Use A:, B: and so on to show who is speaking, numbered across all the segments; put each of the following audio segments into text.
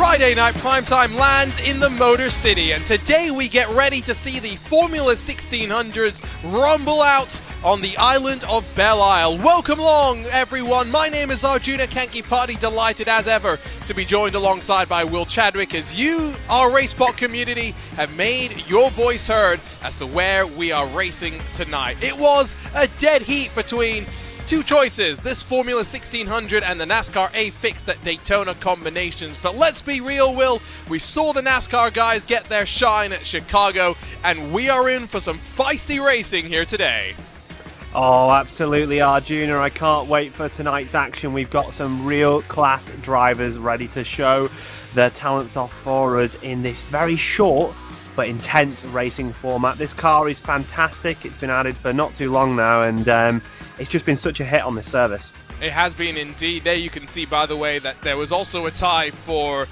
A: Friday night primetime lands in the Motor City, and today we get ready to see the Formula 1600s rumble out on the island of Belle. Welcome along, everyone. My name is Arjuna Kankipati, delighted as ever to be joined alongside by Will Chadwick as you, our RaceSpot community, have made your voice heard as to where we are racing tonight. It was a dead heat between two choices, this Formula 1600 and the NASCAR A-Fixed at Daytona combinations. But let's be real, Will, we saw the NASCAR guys get their shine at Chicago, and we are in for some feisty racing here today.
B: Oh, absolutely, Arjuna. I can't wait for tonight's action. We've got some real class drivers ready to show their talents off for us in this very short but intense racing format. This car is fantastic. It's been added for not too long now, and it's just been such a hit on this service.
A: It has been indeed. There you can see, by the way, that there was also a tie for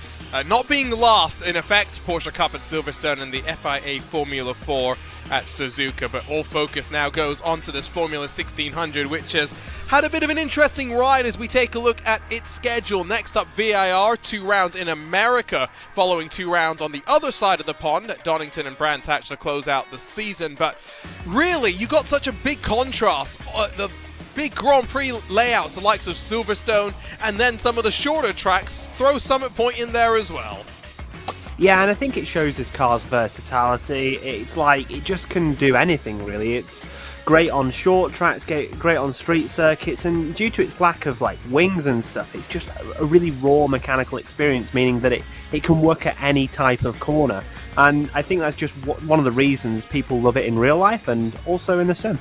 A: not being last, in effect, Porsche Cup at Silverstone and the FIA Formula 4 at Suzuka. But all focus now goes onto this Formula 1600, which has had a bit of an interesting ride as we take a look at its schedule. Next up, VIR, 2 rounds in America, following 2 rounds on the other side of the pond at Donington and Brands Hatch to close out the season. But really, you got such a big contrast. The big Grand Prix layouts, the likes of Silverstone, and then some of the shorter tracks. Throw Summit Point in there as well.
B: Yeah, and I think it shows this car's versatility. It's like it just can do anything, really. It's great on short tracks, great on street circuits, and due to its lack of like wings and stuff, it's just a really raw mechanical experience, meaning that it can work at any type of corner. And I think that's just one of the reasons people love it in real life and also in the sim.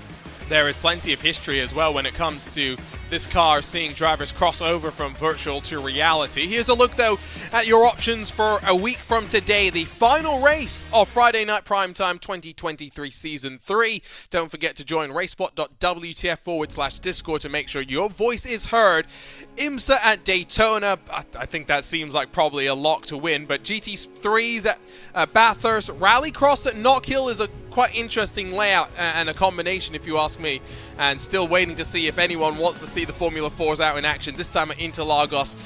A: There is plenty of history as well when it comes to this car seeing drivers cross over from virtual to reality. Here's a look, though, at your options for a week from today, the final race of Friday Night Primetime 2023 Season 3. Don't forget to join RaceSpot.wtf/Discord to make sure your voice is heard. IMSA at Daytona, I think that seems like probably a lock to win, but GT3s at Bathurst, Rallycross at Knock Hill is a quite interesting layout and a combination, if you ask me, and still waiting to see if anyone wants to see the Formula 4s out in action, this time at Interlagos.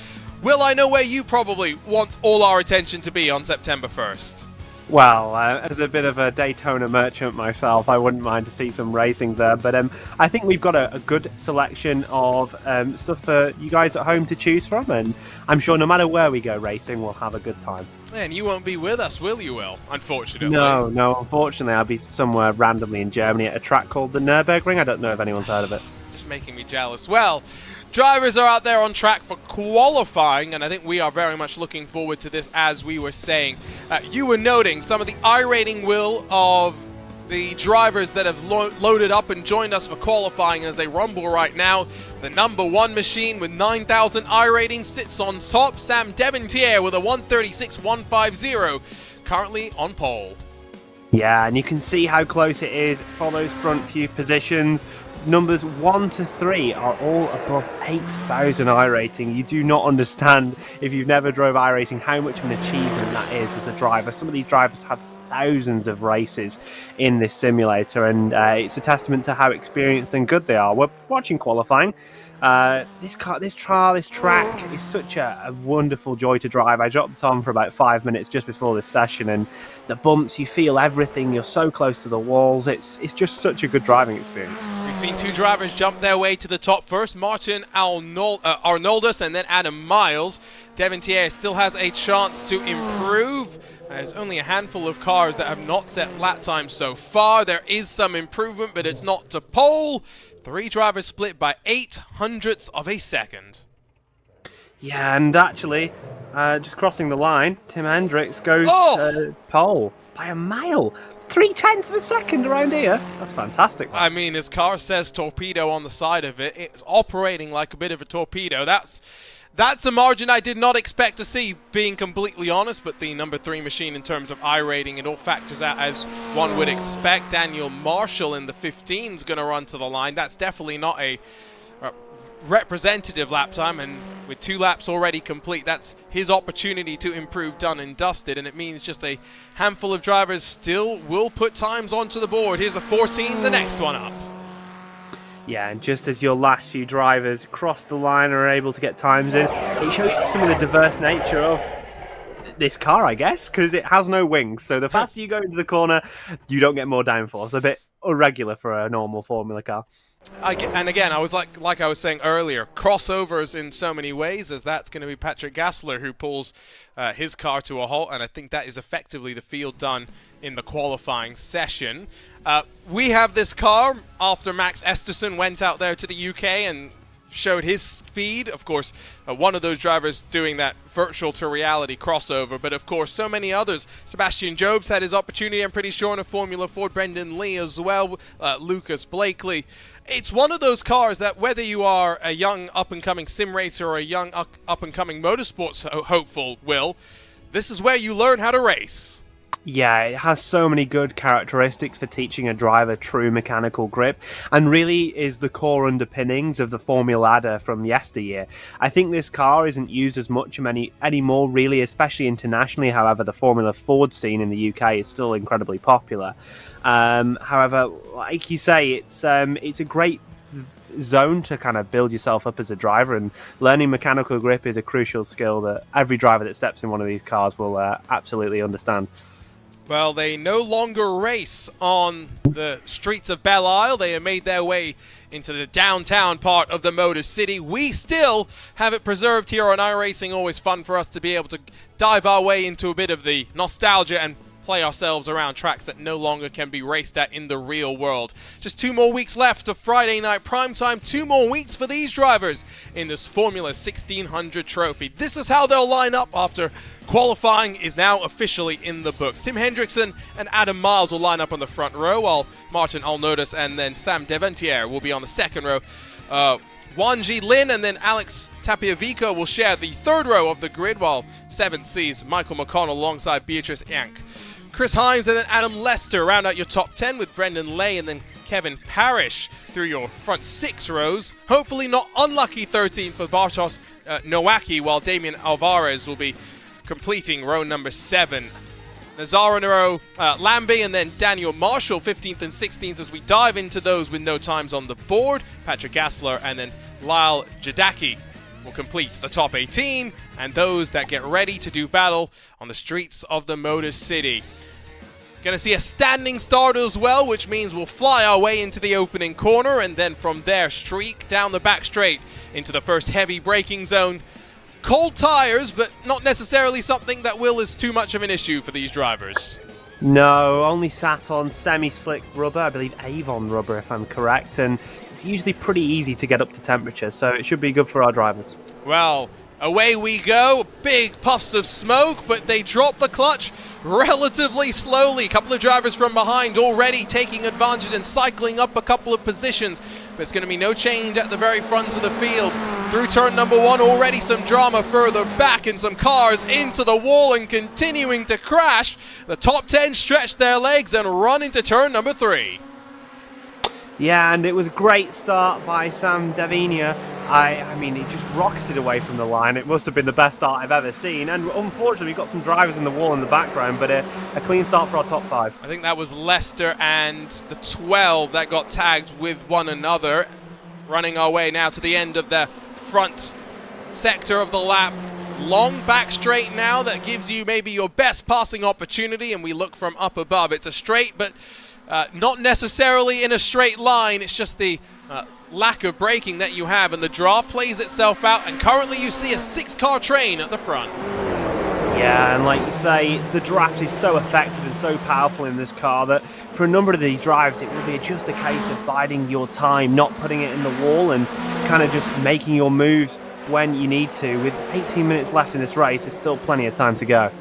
A: Will, I know where you probably want all our attention to be on September 1st.
B: Well, as a bit of a Daytona merchant myself, I wouldn't mind to see some racing there. But I think we've got a good selection of stuff for you guys at home to choose from. And I'm sure no matter where we go racing, we'll have a good time.
A: And you won't be with us, will you, Will? Unfortunately.
B: No, unfortunately. I'll be somewhere randomly in Germany at a track called the Nürburgring. I don't know if anyone's heard of it.
A: Just making me jealous. Well, drivers are out there on track for qualifying, and I think we are very much looking forward to this, as we were saying. You were noting some of the I-rating, Will, of the drivers that have loaded up and joined us for qualifying as they rumble right now. The number 1 machine with 9,000 I-rating sits on top. Sam Deventier with a 136.150, currently on pole.
B: Yeah, and you can see how close it is for those front few positions. Numbers 1 to 3 are all above 8,000 I-rating. You do not understand, if you've never drove I-rating, how much of an achievement that is as a driver. Some of these drivers have thousands of races in this simulator, and it's a testament to how experienced and good they are. We're watching qualifying. This track is such a wonderful joy to drive. I dropped on for about 5 minutes just before this session, and the bumps, you feel everything. You're so close to the walls. It's just such a good driving experience.
A: We've seen 2 drivers jump their way to the top first, Martin Arnoldus and then Adam Miles. Deventier still has a chance to improve. There's only a handful of cars that have not set lap times so far. There is some improvement, but it's not to pole. 3 drivers split by 0.08 of a second.
B: Yeah, and actually, just crossing the line, Tim Hendricks goes pole by a mile. 0.3 of a second around here. That's fantastic.
A: I mean, his car says torpedo on the side of it. It's operating like a bit of a torpedo. That's a margin I did not expect to see, being completely honest, but the number 3 machine in terms of I-rating, it all factors out as one would expect. Daniel Marshall in the 15 is going to run to the line. That's definitely not a representative lap time, and with 2 laps already complete, that's his opportunity to improve, done and dusted, and it means just a handful of drivers still will put times onto the board. Here's the 14, the next one up.
B: Yeah, and just as your last few drivers cross the line and are able to get times in, it shows you some of the diverse nature of this car, I guess, because it has no wings. So the faster you go into the corner, you don't get more downforce. A bit irregular for a normal Formula car.
A: And again, I was like I was saying earlier, crossovers in so many ways, as that's going to be Patrick Gassler who pulls his car to a halt, and I think that is effectively the field done in the qualifying session. We have this car after Max Esterson went out there to the UK and showed his speed. Of course, one of those drivers doing that virtual to reality crossover, but of course so many others. Sebastian Jobs had his opportunity, I'm pretty sure, in a Formula Ford. Brendan Lee as well, Lucas Blakely. It's one of those cars that whether you are a young up-and-coming sim racer or a young up-and-coming motorsports hopeful, Will, this is where you learn how to race.
B: Yeah, it has so many good characteristics for teaching a driver true mechanical grip, and really is the core underpinnings of the Formula Ladder from yesteryear. I think this car isn't used as much anymore, really, especially internationally. However, the Formula Ford scene in the UK is still incredibly popular. However, like you say, it's a great zone to kind of build yourself up as a driver, and learning mechanical grip is a crucial skill that every driver that steps in one of these cars will absolutely understand.
A: Well, they no longer race on the streets of Belle Isle. They have made their way into the downtown part of the Motor City. We still have it preserved here on iRacing. Always fun for us to be able to dive our way into a bit of the nostalgia and play ourselves around tracks that no longer can be raced at in the real world. Just 2 more weeks left of Friday night primetime. 2 more weeks for these drivers in this Formula 1600 trophy. This is how they'll line up after qualifying is now officially in the books. Tim Hendrickson and Adam Miles will line up on the front row, while Martin Alnotis and then Sam Deventier will be on the second row. Wanji Lin and then Alex Tapiavico will share the third row of the grid, while 7th sees Michael McConnell alongside Beatrice Yank. Chris Hines and then Adam Lester round out your top 10, with Brendan Lay and then Kevin Parrish through your front 6 rows. Hopefully not unlucky 13th for Bartosz Nowacki, while Damian Alvarez will be completing row number 7. Nazareno Lambie and then Daniel Marshall 15th and 16th as we dive into those with no times on the board. Patrick Gassler and then Lyle Jadaki will complete the top 18, and those that get ready to do battle on the streets of the Motor City. Going to see a standing start as well, which means we'll fly our way into the opening corner, and then from there streak down the back straight into the first heavy braking zone. Cold tires, but not necessarily something that is too much of an issue for these drivers.
B: No, only sat on semi-slick rubber, I believe Avon rubber if I'm correct, and it's usually pretty easy to get up to temperature, so it should be good for our drivers.
A: Well, away we go. Big puffs of smoke, but they drop the clutch relatively slowly. A couple of drivers from behind already taking advantage and cycling up a couple of positions. There's going to be no change at the very front of the field. Through turn number 1, already some drama further back and some cars into the wall and continuing to crash. The top 10 stretch their legs and run into turn number 3.
B: Yeah, and it was a great start by Sam Devinia. I mean, he just rocketed away from the line. It must have been the best start I've ever seen. And unfortunately, we've got some drivers in the wall in the background, but a clean start for our top 5.
A: I think that was Leicester and the 12 that got tagged with one another. Running our way now to the end of the front sector of the lap. Long back straight now that gives you maybe your best passing opportunity, and we look from up above. It's a straight, but not necessarily in a straight line. It's just the lack of braking that you have, and the draft plays itself out, and currently you see a 6-car train at the front.
B: Yeah, and like you say, the draft is so effective and so powerful in this car that for a number of these drives it will be just a case of biding your time, not putting it in the wall, and kind of just making your moves when you need to. With 18 minutes left in this race, there's still plenty of time to go.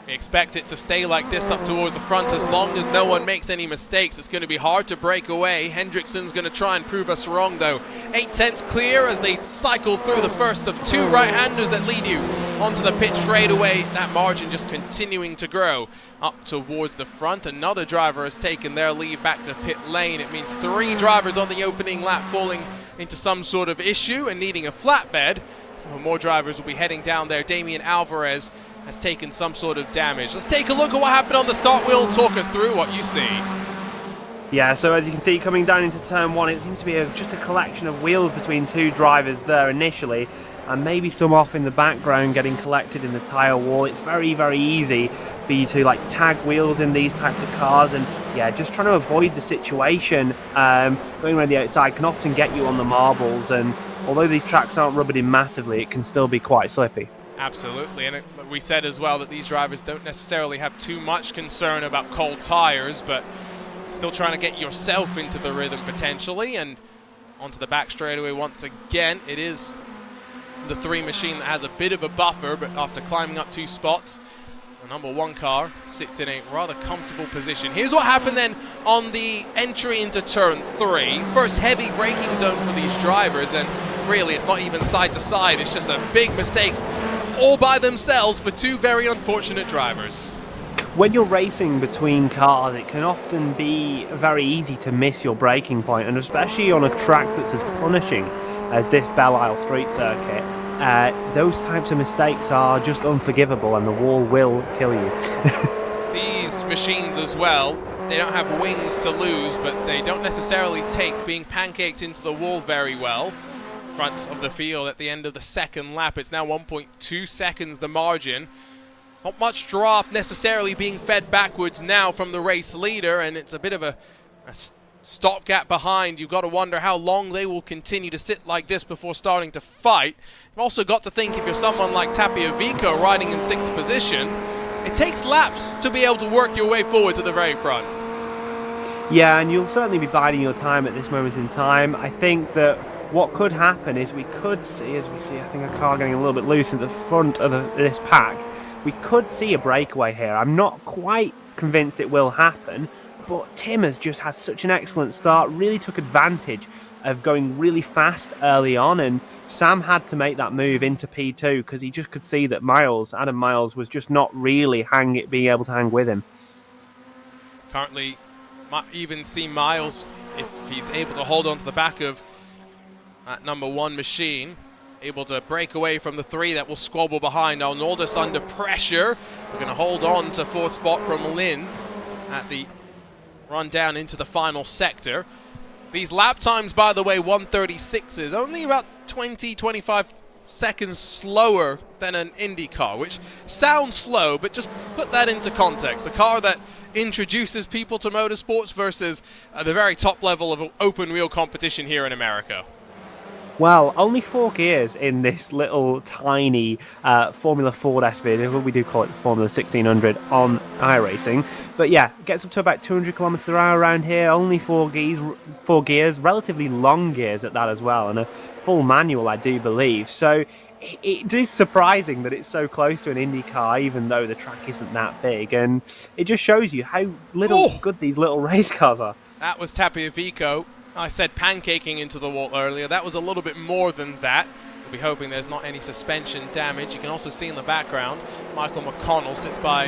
A: We expect it to stay like this up towards the front as long as no one makes any mistakes. It's going to be hard to break away. Hendrickson's going to try and prove us wrong, though. 8/10 clear as they cycle through the first of 2 right-handers that lead you onto the pit straightaway. That margin just continuing to grow up towards the front. Another driver has taken their lead back to pit lane. It means 3 drivers on the opening lap falling into some sort of issue and needing a flatbed. More drivers will be heading down there. Damian Alvarez has taken some sort of damage. Let's take a look at what happened on the start wheel. Talk us through what you see.
B: Yeah, so as you can see, coming down into turn 1, it seems to be just a collection of wheels between 2 drivers there initially. and maybe some off in the background getting collected in the tyre wall. It's very, very easy for you to like tag wheels in these types of cars, and yeah, just trying to avoid the situation. Going around the outside can often get you on the marbles, and although these tracks aren't rubbered in massively, it can still be quite slippy.
A: Absolutely, and we said as well that these drivers don't necessarily have too much concern about cold tires, but still trying to get yourself into the rhythm potentially. And onto the back straightaway once again. It is the 3 machine that has a bit of a buffer, but after climbing up 2 spots, the number 1 car sits in a rather comfortable position. Here's what happened then on the entry into turn 3. First heavy braking zone for these drivers, and really it's not even side to side, it's just a big mistake all by themselves for 2 very unfortunate drivers.
B: When you're racing between cars, it can often be very easy to miss your braking point, and especially on a track that's as punishing as this Belle Isle street circuit, those types of mistakes are just unforgivable, and the wall will kill you.
A: These machines as well, they don't have wings to lose, but they don't necessarily take being pancaked into the wall very well. Front of the field at the end of the 2nd lap, it's now 1.2 seconds the margin. It's not much draft necessarily being fed backwards now from the race leader, and it's a bit of a stopgap behind. You've got to wonder how long they will continue to sit like this before starting to fight. You've also got to think, if you're someone like Tapia-Vico riding in 6th position, it takes laps to be able to work your way forward to the very front.
B: Yeah, and you'll certainly be biding your time at this moment in time. I think that what could happen is we could see, as we see, I think a car getting a little bit loose at the front of this pack, we could see a breakaway here. I'm not quite convinced it will happen, but Tim has just had such an excellent start, really took advantage of going really fast early on, and Sam had to make that move into P2 because he just could see that Adam Miles, was just not really being able to hang with him.
A: Currently, might even see Miles, if he's able to hold on to the back of that number 1 machine, able to break away from the 3 that will squabble behind. Arnoldus under pressure. We're going to hold on to 4th spot from Lynn at the run down into the final sector. These lap times, by the way, 1:36s, only about 20-25 seconds slower than an Indy car, which sounds slow, but just put that into context. A car that introduces people to motorsports versus the very top level of open wheel competition here in America.
B: Well, only 4 gears in this little tiny Formula Ford SV. We do call it Formula 1600 on iRacing. But yeah, gets up to about 200 kilometers an hour around here. Only 4 gears, relatively long gears at that as well, and a full manual, I do believe. So it is surprising that it's so close to an Indy car, even though the track isn't that big. And it just shows you how good these little race cars are.
A: That was Tapia-Vico. I said pancaking into the wall earlier. That was a little bit more than that. We'll be hoping there's not any suspension damage. You can also see in the background, Michael McConnell sits by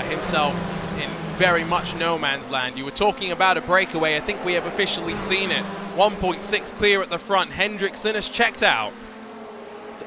A: himself in very much no man's land. You were talking about a breakaway. I think we have officially seen it. 1.6 clear at the front. Hendrickson has checked out.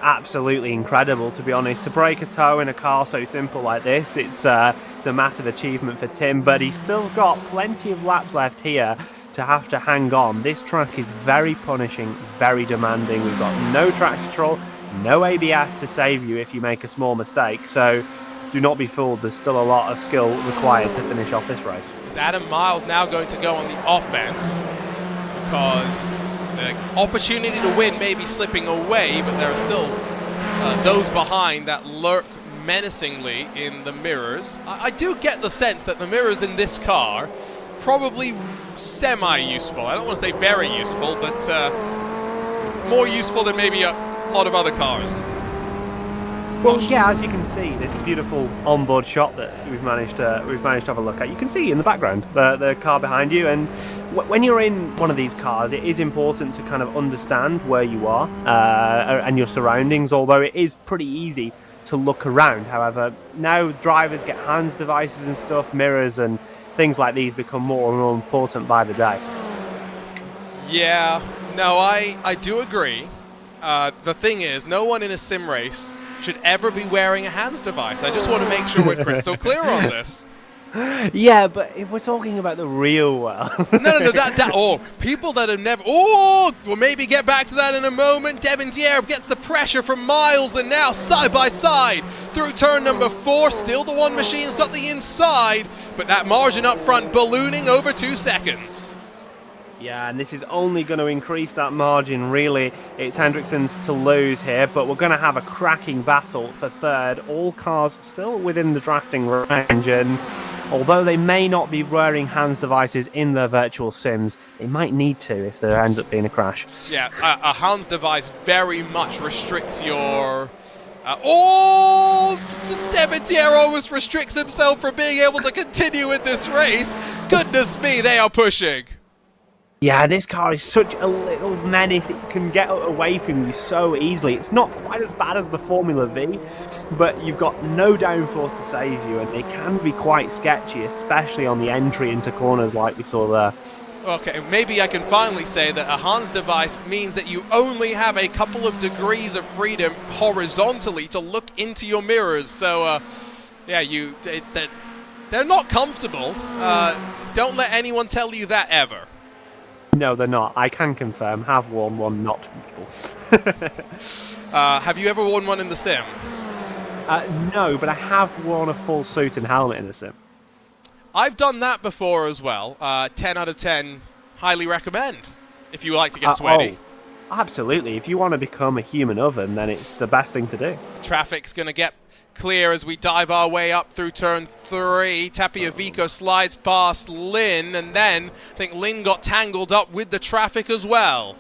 B: Absolutely incredible, to be honest. To break a toe in a car so simple like this, it's a massive achievement for Tim, but he's still got plenty of laps left here to have to hang on. This track is very punishing, very demanding. We've got no traction control, no ABS to save you if you make a small mistake, so do not be fooled. There's still a lot of skill required to finish off this race.
A: Is Adam Miles now going to go on the offense? Because the opportunity to win may be slipping away, but there are still those behind that lurk menacingly in the mirrors. I do get the sense that the mirrors in this car probably semi-useful. I don't want to say very useful, but more useful than maybe a lot of other cars.
B: Well, yeah, as you can see, this beautiful onboard shot that we've managed to have a look at. You can see in the background the car behind you, and when you're in one of these cars, it is important to kind of understand where you are and your surroundings. Although it is pretty easy to look around. However, now drivers get hands devices and stuff, mirrors and things like these become more and more important by the day.
A: Yeah, no, I do agree. The thing is, no one in a sim race should ever be wearing a hands device. I just want to make sure we're crystal clear on this.
B: Yeah, but if we're talking about the real world.
A: No, oh, people that have never, oh, we'll maybe get back to that in a moment. Devontier gets the pressure from Miles, and now side by side through turn number 4. Still the one machine's got the inside, but that margin up front ballooning over 2 seconds.
B: Yeah, and this is only going to increase that margin, really. It's Hendrickson's to lose here, but we're going to have a cracking battle for third. All cars still within the drafting range, and although they may not be wearing hands devices in their virtual sims, they might need to if there ends up being a crash.
A: Yeah, a hands device very much restricts your... Devontier almost restricts himself from being able to continue with this race. Goodness me, they are pushing.
B: Yeah, this car is such a little menace. It can get away from you so easily. It's not quite as bad as the Formula V, but you've got no downforce to save you, and they can be quite sketchy, especially on the entry into corners like we saw there.
A: Okay, maybe I can finally say that a Hans device means that you only have a couple of degrees of freedom horizontally to look into your mirrors. So, yeah, they're not comfortable. Don't let anyone tell you that ever.
B: No, they're not. I can confirm. Have worn one, not comfortable.
A: Have you ever worn one in the sim?
B: No, but I have worn a full suit and helmet in the sim.
A: I've done that before as well. 10 out of 10, highly recommend if you like to get sweaty.
B: Oh, absolutely. If you want to become a human oven, then it's the best thing to do.
A: Traffic's going to get clear as we dive our way up through turn 3. Tapiavico slides past Lynn, and then I think Lynn got tangled up with the traffic as well.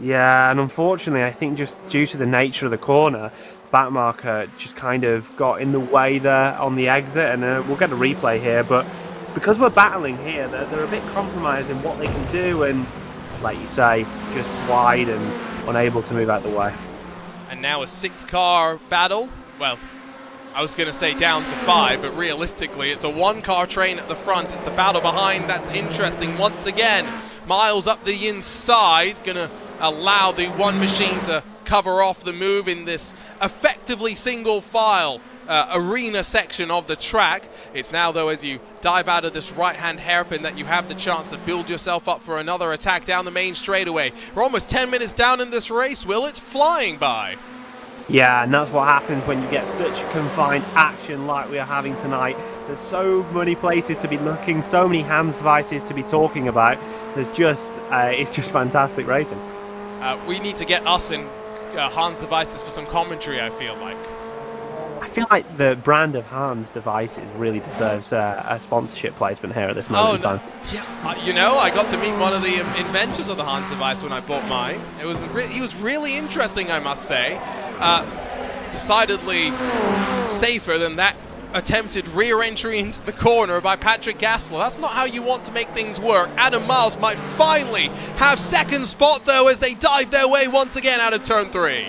B: Yeah, and unfortunately, I think just due to the nature of the corner, backmarker just kind of got in the way there on the exit, and we'll get a replay here, but because we're battling here, they're a bit compromised in what they can do, and like you say, just wide and unable to move out the way.
A: And now a 6-car battle. Well, I was going to say down to 5, but realistically it's a 1-car train at the front. It's the battle behind that's interesting once again. Miles up the inside, going to allow the one machine to cover off the move in this effectively single file arena section of the track. It's now, though, as you dive out of this right-hand hairpin that you have the chance to build yourself up for another attack down the main straightaway. We're almost 10 minutes down in this race, Will. It's flying by.
B: Yeah, and that's what happens when you get such confined action like we are having tonight. There's so many places to be looking, so many hands devices to be talking about. There's just, it's just fantastic racing.
A: We need to get us in Hans devices for some commentary, I feel like.
B: I feel like the brand of Hans devices really deserves a sponsorship placement here at this moment in time.
A: Yeah, you know, I got to meet one of the inventors of the Hans device when I bought mine. He was really interesting, I must say. Decidedly safer than that attempted rear entry into the corner by Patrick Gassler. That's not how you want to make things work. Adam Miles might finally have second spot, though, as they dive their way once again out of turn 3.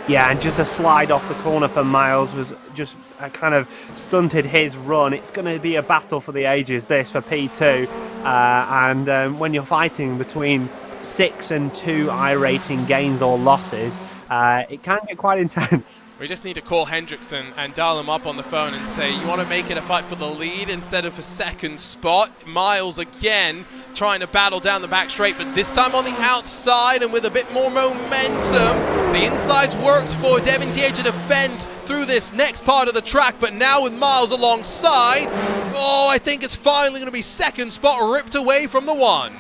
B: Yeah, and just a slide off the corner for Miles was just kind of stunted his run. It's going to be a battle for the ages, this, for P2. And when you're fighting between 6 and 2 I-rating gains or losses, it can get quite intense.
A: We just need to call Hendrickson and dial him up on the phone and say, you want to make it a fight for the lead instead of a second spot? Miles again trying to battle down the back straight, but this time on the outside and with a bit more momentum. The insides worked for Devontier to defend through this next part of the track, but now with Miles alongside, oh, I think it's finally going to be second spot ripped away from the 1.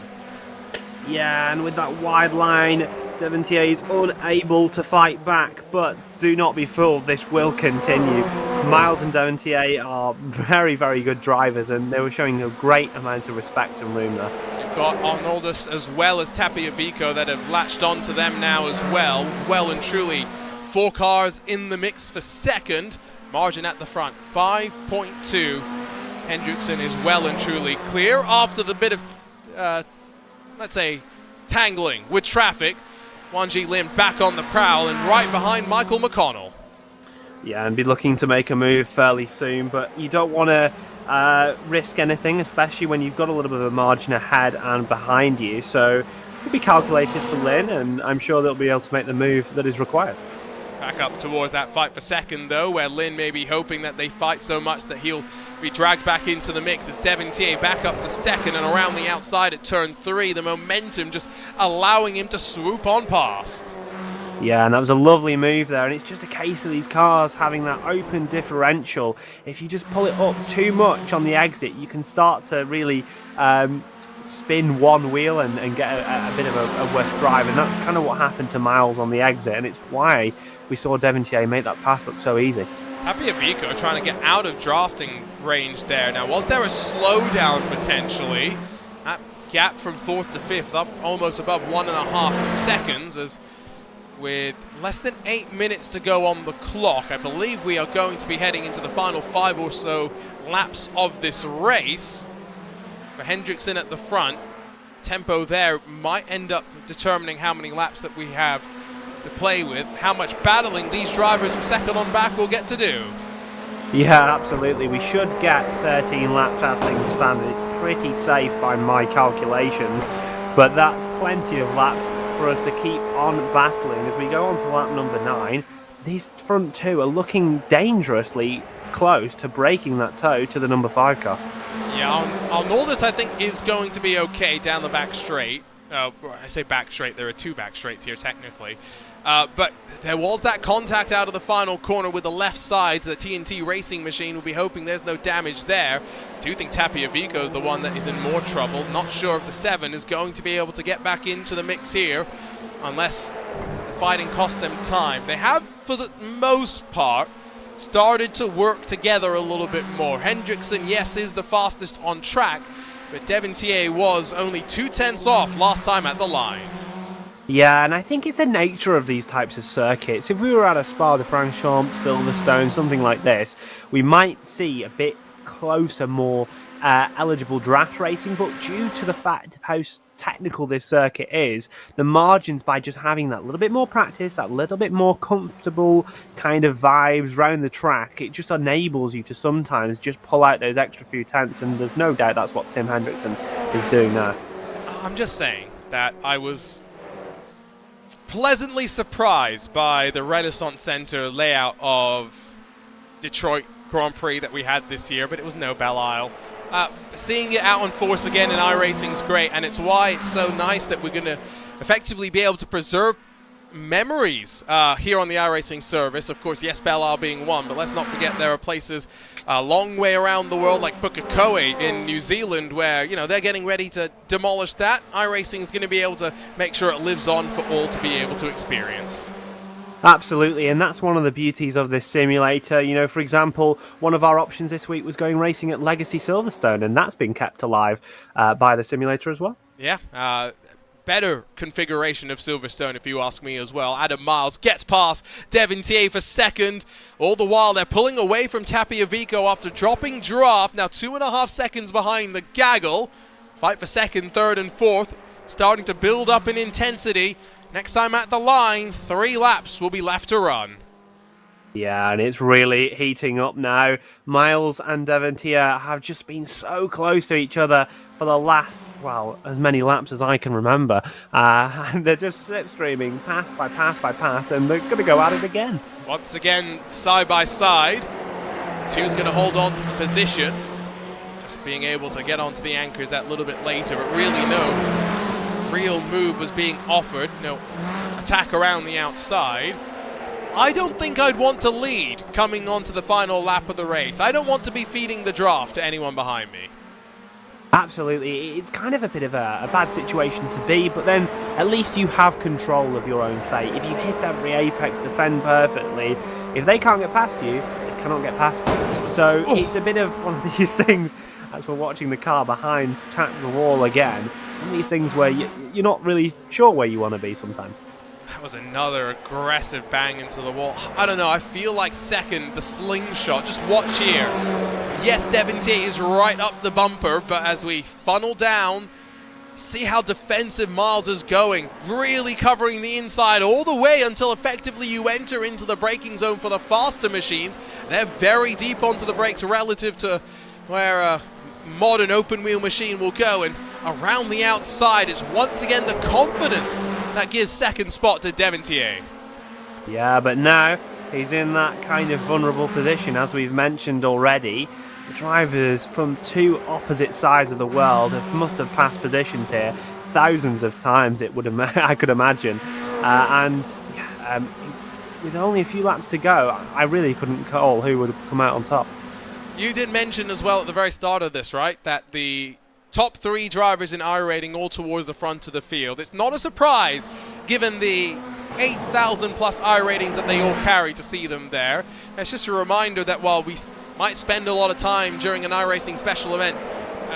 B: Yeah, and with that wide line, Devontier is unable to fight back, but do not be fooled, this will continue. Miles and Devontier are very, very good drivers, and they were showing a great amount of respect and room there.
A: You've got Arnoldus as well as Tapiavico that have latched onto them now as well. Well and truly, 4 cars in the mix for second. Margin at the front, 5.2. Hendrickson is well and truly clear after the bit of, let's say, tangling with traffic. Wanji Lim back on the prowl and right behind Michael McConnell.
B: Yeah, and be looking to make a move fairly soon, but you don't want to risk anything, especially when you've got a little bit of a margin ahead and behind you. So it'll be calculated for Lynn, and I'm sure they'll be able to make the move that is required.
A: Back up towards that fight for second, though, where Lin may be hoping that they fight so much that he'll be dragged back into the mix. It's Devontier back up to second and around the outside at turn 3. The momentum just allowing him to swoop on past.
B: Yeah, and that was a lovely move there, and it's just a case of these cars having that open differential. If you just pull it up too much on the exit, you can start to really spin one wheel and get a bit of a worse drive, and that's kind of what happened to Miles on the exit, and it's why we saw Devontier make that pass look so easy.
A: Happy Avico trying to get out of drafting range there. Now, was there a slowdown potentially? That gap from 4th to 5th up almost above 1.5 seconds, as with less than 8 minutes to go on the clock, I believe we are going to be heading into the final 5 or so laps of this race. For Hendrickson at the front, tempo there might end up determining how many laps that we have to play with, how much battling these drivers for second on back will get to do.
B: Yeah, absolutely. We should get 13 laps as things stand. It's pretty safe by my calculations, but that's plenty of laps for us to keep on battling as we go on to lap number 9. These front two are looking dangerously close to breaking that toe to the number 5 car.
A: Yeah, Arnoldus I think is going to be okay down the back straight. I say back straight, there are 2 back straights here technically. But there was that contact out of the final corner with the left side, so the TNT Racing Machine will be hoping there's no damage there. I do think Tapiavico is the one that is in more trouble. Not sure if the 7 is going to be able to get back into the mix here, unless the fighting cost them time. They have, for the most part, started to work together a little bit more. Hendrickson, yes, is the fastest on track, but Devontier was only 2/10 off last time at the line.
B: Yeah, and I think it's the nature of these types of circuits. If we were at a Spa-de-Francorchamps, Silverstone, something like this, we might see a bit closer, more eligible draft racing, but due to the fact of how technical this circuit is, the margins by just having that little bit more practice, that little bit more comfortable kind of vibes around the track, it just enables you to sometimes just pull out those extra few tenths, and there's no doubt that's what Tim Hendrickson is doing now.
A: I'm just saying that I was pleasantly surprised by the Renaissance Center layout of Detroit Grand Prix that we had this year, but it was no Belle Isle. Seeing it out on force again in iRacing is great, and it's why it's so nice that we're going to effectively be able to preserve memories here on the iRacing service. Of course, yes, Belle Isle being one, but let's not forget there are places a long way around the world like Pukekohe in New Zealand where, you know, they're getting ready to demolish that. iRacing is going to be able to make sure it lives on for all to be able to experience.
B: Absolutely, and that's one of the beauties of this simulator. You know, for example, one of our options this week was going racing at Legacy Silverstone, and that's been kept alive by the simulator as well.
A: Yeah, better configuration of Silverstone, if you ask me as well. Adam Miles gets past Devontier for second. All the while, they're pulling away from Tapiavico after dropping draft. Now 2.5 seconds behind the gaggle. Fight for second, third, and fourth. Starting to build up in intensity. Next time at the line, 3 laps will be left to run.
B: Yeah, and it's really heating up now. Miles and Devontier have just been so close to each other for the last, well, as many laps as I can remember. And they're just slipstreaming pass by pass by pass, and they're going to go at it again.
A: Once again, side by side. Two's going to hold on to the position. Just being able to get onto the anchors that little bit later, but really no real move was being offered. No attack around the outside. I don't think I'd want to lead coming onto the final lap of the race. I don't want to be feeding the draft to anyone behind me.
B: Absolutely, it's kind of a bit of a bad situation to be, but then at least you have control of your own fate. If you hit every apex, defend perfectly, if they can't get past you, they cannot get past you. So it's a bit of one of these things, as we're watching the car behind tap the wall again, some of these things where you're not really sure where you want to be sometimes.
A: That was another aggressive bang into the wall. I don't know, I feel like second, the slingshot. Just watch here. Yes, Devontier is right up the bumper, but as we funnel down, see how defensive Miles is going. Really covering the inside all the way until effectively you enter into the braking zone for the faster machines. They're very deep onto the brakes relative to where a modern open wheel machine will go, and around the outside is once again the confidence that gives second spot to Devontier.
B: Yeah, but now he's in that kind of vulnerable position, as we've mentioned already. The drivers from two opposite sides of the world must have passed positions here thousands of times. I could imagine, it's with only a few laps to go. I really couldn't call who would come out on top.
A: You did mention as well at the very start of this, right, that the top three drivers in iRating all towards the front of the field. It's not a surprise, given the 8,000 plus iRatings that they all carry, to see them there. It's just a reminder that while we might spend a lot of time during an iRacing special event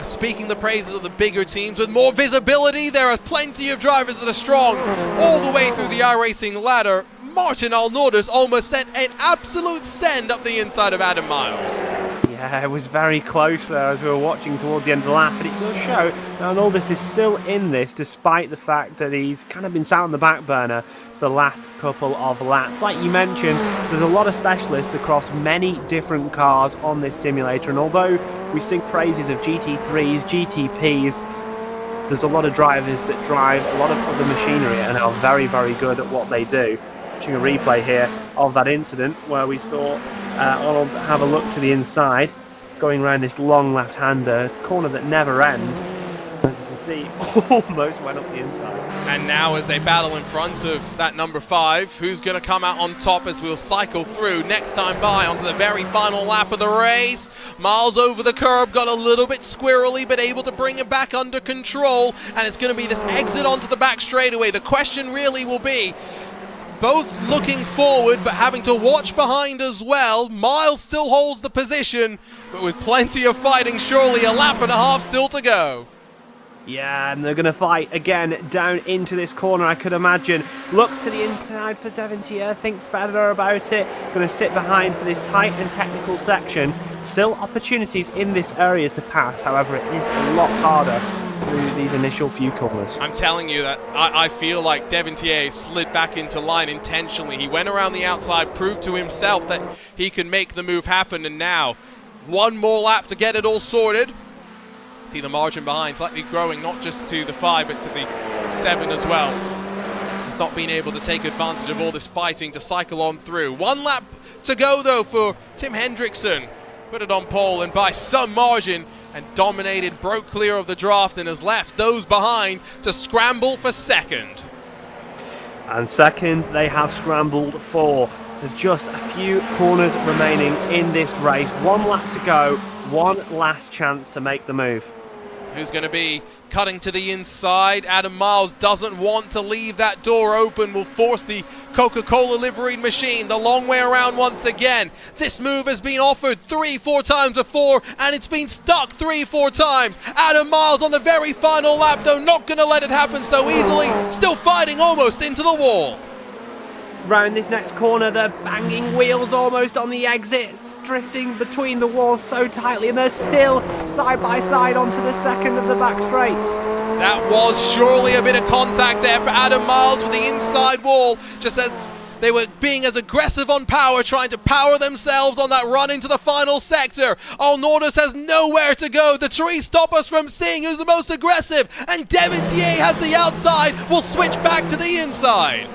A: speaking the praises of the bigger teams with more visibility, there are plenty of drivers that are strong all the way through the iRacing ladder. Martin Arnoldas almost sent an absolute send up the inside of Adam Miles.
B: Yeah, it was very close there as we were watching towards the end of the lap, but it does show Arnoldas is still in this despite the fact that he's kind of been sat on the back burner for the last couple of laps. Like you mentioned, there's a lot of specialists across many different cars on this simulator, and although we sing praises of GT3s, GTPs, there's a lot of drivers that drive a lot of other machinery and are very, very good at what they do. Watching a replay here of that incident where we saw Arnold have a look to the inside, going around this long left-hander, corner that never ends. As you can see, almost went up the inside.
A: And now as they battle in front of that number 5, who's going to come out on top as we'll cycle through next time by onto the very final lap of the race. Miles over the curb, got a little bit squirrely, but able to bring it back under control. And it's going to be this exit onto the back straightaway. The question really will be, both looking forward but having to watch behind as well. Miles still holds the position, but with plenty of fighting, surely a lap and a half still to go.
B: Yeah, and they're going to fight again down into this corner, I could imagine. Looks to the inside for Devontier, thinks better about it. Going to sit behind for this tight and technical section. Still opportunities in this area to pass, however it is a lot harder through these initial few corners.
A: I'm telling you that I feel like Devontier slid back into line intentionally. He went around the outside, proved to himself that he can make the move happen, and now one more lap to get it all sorted. See the margin behind slightly growing, not just to the 5 but to the 7 as well. He's not been able to take advantage of all this fighting to cycle on through. One lap to go though for Tim Hendrickson. Put it on pole and by some margin, and dominated, broke clear of the draft and has left those behind to scramble for second.
B: And second they have scrambled for. There's just a few corners remaining in this race. One lap to go, one last chance to make the move.
A: Who's going to be cutting to the inside? Adam Miles doesn't want to leave that door open, will force the Coca-Cola liveried machine the long way around once again. This move has been offered 3-4 times before, and it's been stuck 3-4 times. Adam Miles on the very final lap, though, not going to let it happen so easily. Still fighting almost into the wall.
B: Round this next corner, they're banging wheels almost on the exits, drifting between the walls so tightly, and they're still side by side onto the second of the back straights.
A: That was surely a bit of contact there for Adam Miles with the inside wall, just as they were being as aggressive on power, trying to power themselves on that run into the final sector. Arnoldas has nowhere to go. The trees stop us from seeing who's the most aggressive, and Devontier has the outside, will switch back to the inside.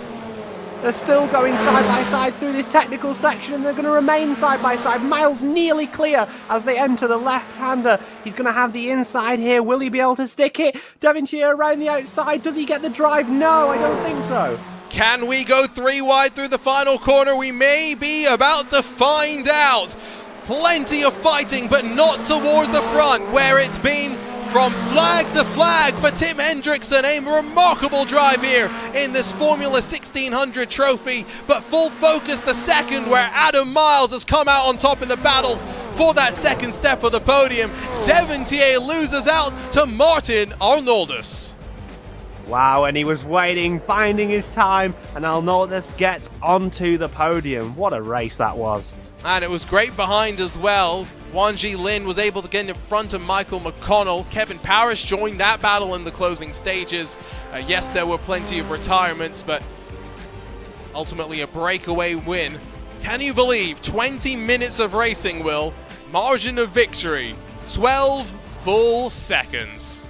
B: They're still going side by side through this technical section, and they're going to remain side by side. Miles nearly clear as they enter the left-hander. He's going to have the inside here. Will he be able to stick it? Devontier around the outside. Does he get the drive? No, I don't think so.
A: Can we go 3 wide through the final corner? We may be about to find out. Plenty of fighting, but not towards the front, where it's been from flag to flag for Tim Hendrickson. A remarkable drive here in this Formula 1600 trophy, but full focus to second, where Adam Miles has come out on top in the battle for that second step of the podium. Devontier loses out to Martin Arnoldas.
B: Wow, and he was waiting, biding his time, and Arnoldas gets onto the podium. What a race that was.
A: And it was great behind as well. Wanji Lin was able to get in front of Michael McConnell. Kevin Parrish joined that battle in the closing stages. Yes, there were plenty of retirements, but ultimately a breakaway win. Can you believe 20 minutes of racing, Will? Margin of victory, 12 full seconds.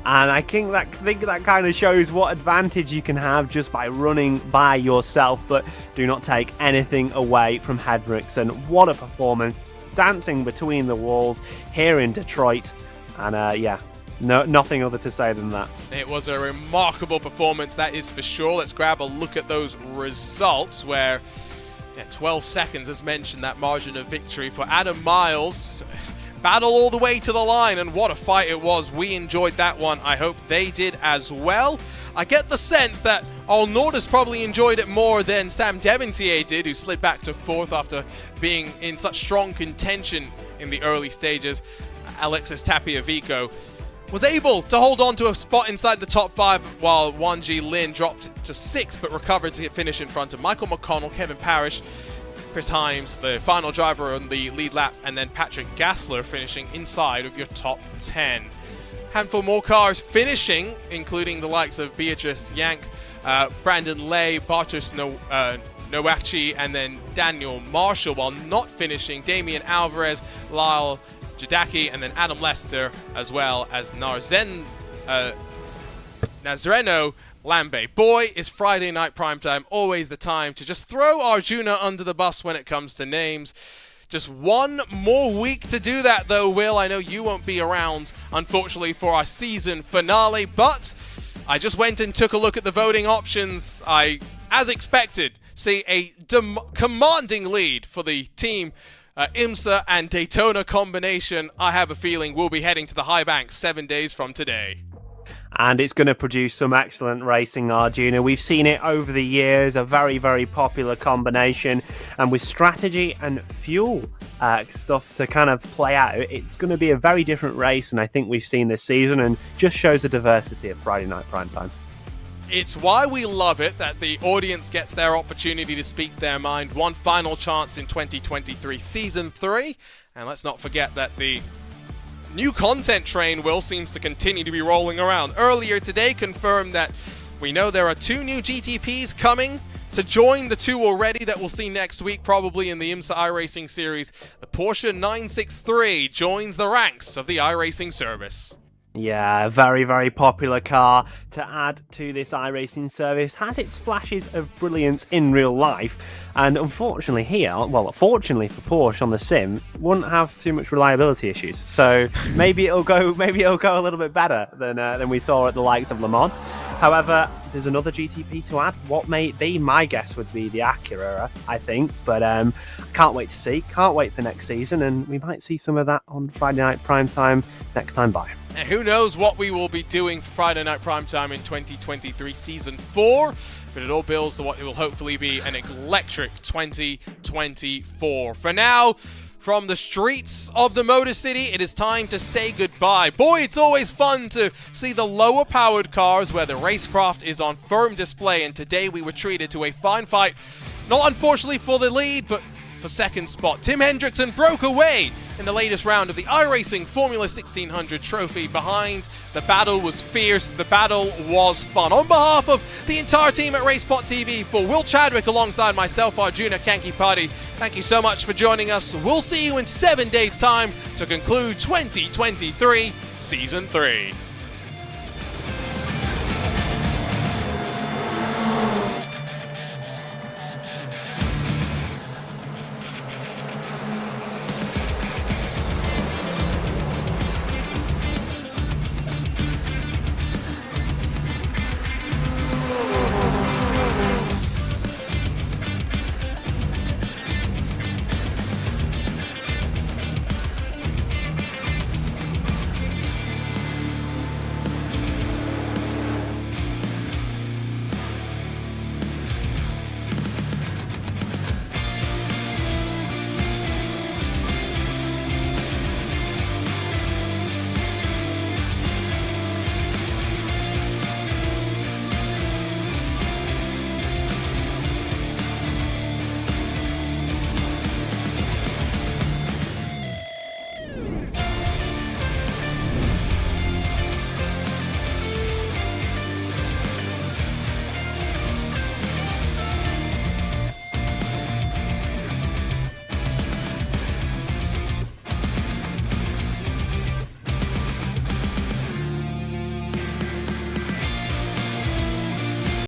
B: And I think that kind of shows what advantage you can have just by running by yourself, but do not take anything away from Hendrickson. What a performance, dancing between the walls here in Detroit. And nothing other to say than that.
A: It was a remarkable performance, that is for sure. Let's grab a look at those results where 12 seconds, as mentioned, that margin of victory for Adam Miles. Battle all the way to the line, and what a fight it was. We enjoyed that one. I hope they did as well. I get the sense that Nordis probably enjoyed it more than Sam Devontier did, who slid back to 4th after being in such strong contention in the early stages. Alexis Tapiavico was able to hold on to a spot inside the top 5, while Wanji Lin dropped to 6th but recovered to finish in front of Michael McConnell, Kevin Parrish, Chris Himes, the final driver on the lead lap, and then Patrick Gassler finishing inside of your top 10. Handful more cars finishing, including the likes of Beatrice Yank, Brandon Lay, Bartosz Nowacki, and then Daniel Marshall, while not finishing Damian Alvarez, Lyle Jadaki, and then Adam Lester, as well as Nazreno Lambe. Boy, is Friday Night Primetime always the time to just throw Arjuna under the bus when it comes to names. Just one more week to do that, though, Will. I know you won't be around, unfortunately, for our season finale, but I just went and took a look at the voting options. I, as expected, see a commanding lead for the team IMSA and Daytona combination. I have a feeling we'll be heading to the high bank 7 days from today.
B: And it's going to produce some excellent racing, Arjuna. We've seen it over the years, a very, very popular combination. And with strategy and fuel stuff to kind of play out, it's going to be a very different race than I think we've seen this season, and just shows the diversity of Friday Night Primetime.
A: It's why we love it, that the audience gets their opportunity to speak their mind. One final chance in 2023 Season 3. And let's not forget that the new content train, Will, seems to continue to be rolling around. Earlier today confirmed that we know there are 2 new GTPs coming to join the 2 already that we'll see next week, probably in the IMSA iRacing series. The Porsche 963 joins the ranks of the iRacing service.
B: Yeah, very, very popular car to add to this iRacing service. Has its flashes of brilliance in real life, and unfortunately here, well, fortunately for Porsche on the sim, won't have too much reliability issues. So maybe it'll go a little bit better than we saw at the likes of Le Mans. However, there's another GTP to add. What may it be? My guess would be the Acura, I think. But can't wait to see. Can't wait for next season. And we might see some of that on Friday Night Primetime next time by.
A: And who knows what we will be doing for Friday Night Primetime in 2023 Season 4. But it all builds to what it will hopefully be an electric 2024. For now, from the streets of the Motor City, it is time to say goodbye. Boy, it's always fun to see the lower powered cars where the racecraft is on firm display, and today we were treated to a fine fight, not unfortunately for the lead, but for second spot. Tim Hendrickson broke away in the latest round of the iRacing Formula 1600 trophy. Behind, the battle was fierce, the battle was fun. On behalf of the entire team at RaceSpotTV, for Will Chadwick alongside myself, Arjuna Kankipati, thank you so much for joining us. We'll see you in 7 days' time to conclude 2023 Season 3.